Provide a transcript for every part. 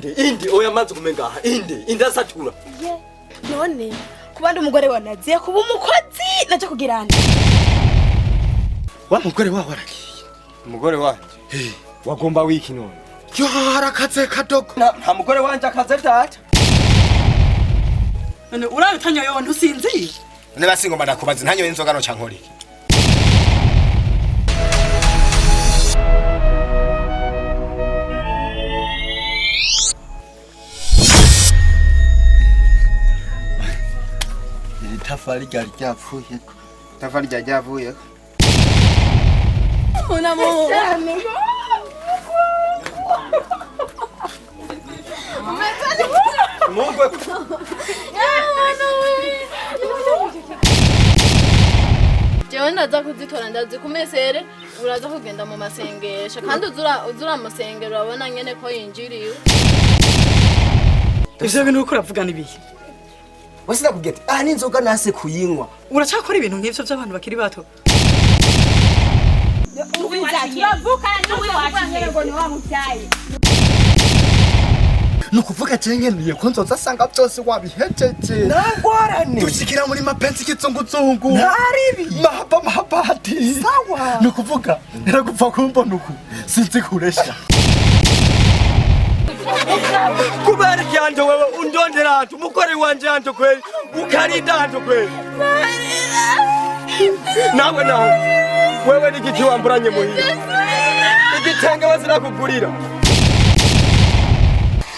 indi oya manzi kumengaha indi asatura ye none kubandi umugore wanaziye kuba umukozi naje kugirana wa mugore wawe aragiye umugore wanje wagomba wiki none yo harakaze kadogo nta mugore wanje akaze data none urabitanya yo ntusinzi none basingomba ndakubaza ntanyo inzoga no cankori tafari ryapfuye tafari ryavuye una mujer Umugore jewe ndaza kuzitora ndazikumesere uraza kugenda mu masengesho kandi uzura musengero urabona nyene ko yinjiriwe ivyo bintu uko uravugana ibihe wasina kugete ni inzoga nase kuyinywa uracakora ibintu nk'ivyo vy'abantu bakiri bato nukuvuga cengeneye ko nzoza asanga byose wabihejeje nagwarane dushikira muri mapenzi kizunguzungu ntaribi mahapati sawa nukuvuga niragupfa kumbona uku sinzi kuresha kubera kyanje wewe undondera antu umugore wanje antu kweli ukarinda antu kweli nawe wewe n'igiti wamburanye muhira igitenge wazira kugurira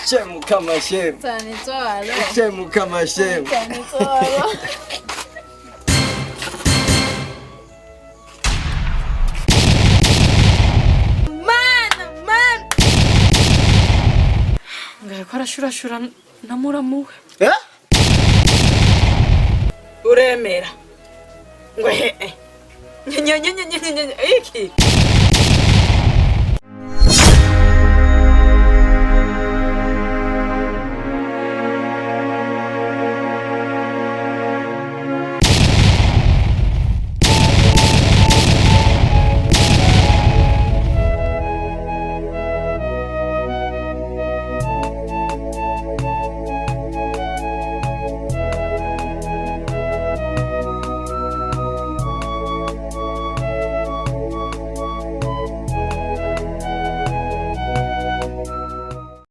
chemuka mashemu cyane twara chemuka mashemu cyane twara ngako arashurashura na muramuwe uremera ngo he iki